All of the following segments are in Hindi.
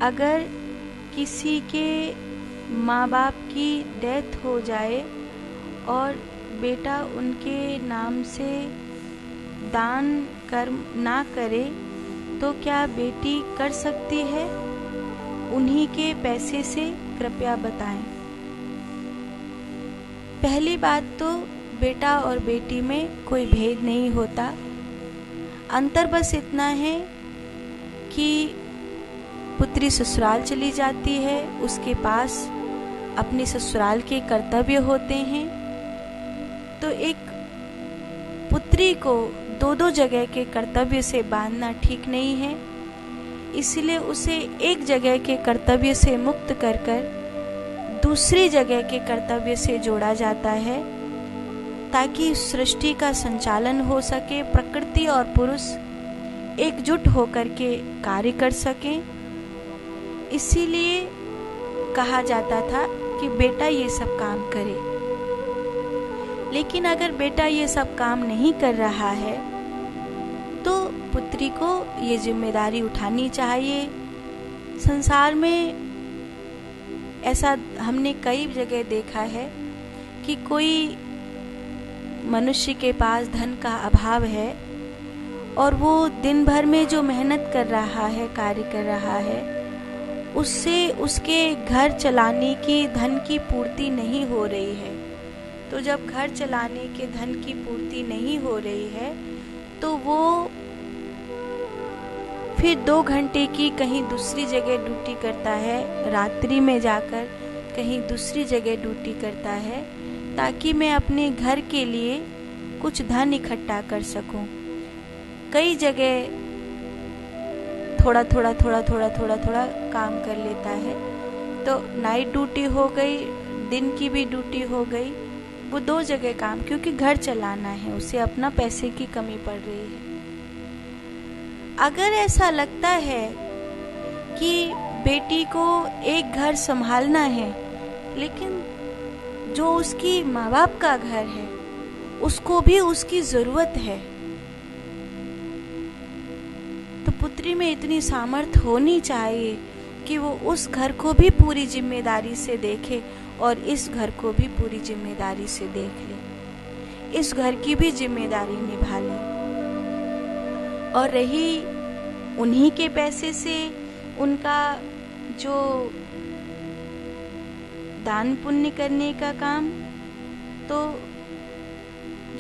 अगर किसी के माँ बाप की डेथ हो जाए और बेटा उनके नाम से दान कर्म ना करे तो क्या बेटी कर सकती है? उन्हीं के पैसे से? कृपया बताएं। पहली बात तो बेटा और बेटी में कोई भेद नहीं होता। अंतर बस इतना है कि पुत्री ससुराल चली जाती है, उसके पास अपने ससुराल के कर्तव्य होते हैं। तो एक पुत्री को दो दो जगह के कर्तव्य से बांधना ठीक नहीं है, इसलिए उसे एक जगह के कर्तव्य से मुक्त कर कर दूसरी जगह के कर्तव्य से जोड़ा जाता है, ताकि सृष्टि का संचालन हो सके, प्रकृति और पुरुष एकजुट होकर के कार्य कर सकें। इसीलिए कहा जाता था कि बेटा ये सब काम करे। लेकिन अगर बेटा ये सब काम नहीं कर रहा है तो पुत्री को ये जिम्मेदारी उठानी चाहिए। संसार में ऐसा हमने कई जगह देखा है कि कोई मनुष्य के पास धन का अभाव है और वो दिन भर में जो मेहनत कर रहा है, कार्य कर रहा है, उससे उसके घर चलाने की धन की पूर्ति नहीं हो रही है। तो जब घर चलाने के धन की पूर्ति नहीं हो रही है तो वो फिर 2 घंटे की कहीं दूसरी जगह ड्यूटी करता है, रात्रि में जाकर कहीं दूसरी जगह ड्यूटी करता है, ताकि मैं अपने घर के लिए कुछ धन इकट्ठा कर सकूं। कई जगह थोड़ा थोड़ा काम कर लेता है। तो नाइट ड्यूटी हो गई, दिन की भी ड्यूटी हो गई, वो 2 जगह काम, क्योंकि घर चलाना है, उसे अपना पैसे की कमी पड़ रही है। अगर ऐसा लगता है कि बेटी को एक घर संभालना है, लेकिन जो उसकी माँ बाप का घर है उसको भी उसकी जरूरत है, तो पुत्री में इतनी सामर्थ्य होनी चाहिए कि वो उस घर को भी पूरी जिम्मेदारी से देखे और इस घर को भी पूरी जिम्मेदारी से देख ले, इस घर की भी जिम्मेदारी निभा ले। और रही उन्हीं के पैसे से उनका जो दान पुण्य करने का काम, तो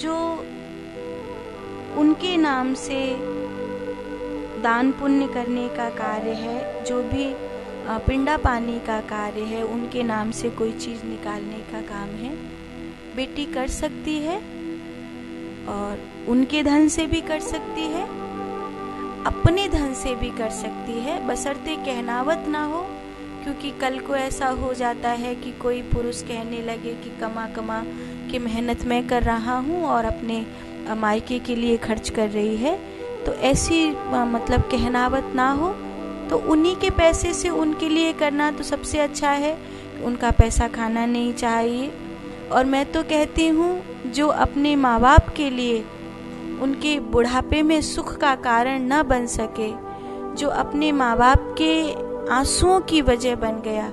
जो उनके नाम से दान पुण्य करने का कार्य है, जो भी पिंडा पानी का कार्य है, उनके नाम से कोई चीज निकालने का काम है, बेटी कर सकती है और उनके धन से भी कर सकती है, अपने धन से भी कर सकती है, बशर्ते कहनावत ना हो। क्योंकि कल को ऐसा हो जाता है कि कोई पुरुष कहने लगे कि कमा कमा के मेहनत मैं कर रहा हूँ और अपने मायके के लिए खर्च कर रही है, तो ऐसी मतलब कहनावत ना हो। तो उन्हीं के पैसे से उनके लिए करना तो सबसे अच्छा है, उनका पैसा खाना नहीं चाहिए। और मैं तो कहती हूँ जो अपने माँ बाप के लिए उनके बुढ़ापे में सुख का कारण न बन सके, जो अपने माँ बाप के आंसुओं की वजह बन गया,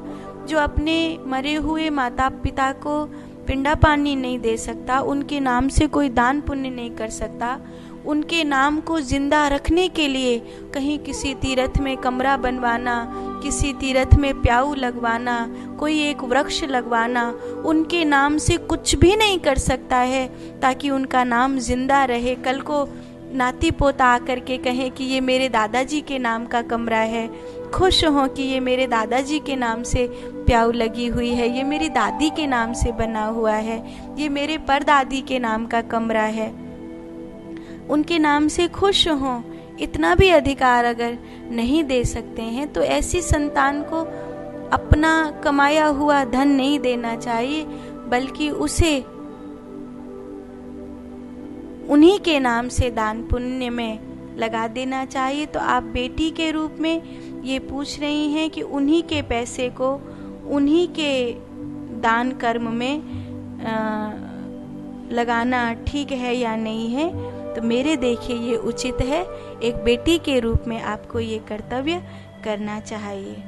जो अपने मरे हुए माता पिता को पिंडा पानी नहीं दे सकता, उनके नाम से कोई दान पुण्य नहीं कर सकता, उनके नाम को जिंदा रखने के लिए कहीं किसी तीर्थ में कमरा बनवाना, किसी तीर्थ में प्याऊ लगवाना, कोई एक वृक्ष लगवाना, उनके नाम से कुछ भी नहीं कर सकता है, ताकि उनका नाम जिंदा रहे। कल को नाती पोता आकर के कहें कि ये मेरे दादाजी के नाम का कमरा है, खुश हों कि ये मेरे दादाजी के नाम से प्याऊ लगी हुई है, ये मेरी दादी के नाम से बना हुआ है, ये मेरे परदादी के नाम का कमरा है, उनके नाम से खुश हों। इतना भी अधिकार अगर नहीं दे सकते हैं तो ऐसी संतान को अपना कमाया हुआ धन नहीं देना चाहिए, बल्कि उसे उन्हीं के नाम से दान पुण्य में लगा देना चाहिए। तो आप बेटी के रूप में ये पूछ रही हैं कि उन्हीं के पैसे को उन्हीं के दान कर्म में लगाना ठीक है या नहीं है, तो मेरे देखिए ये उचित है। एक बेटी के रूप में आपको ये कर्तव्य करना चाहिए।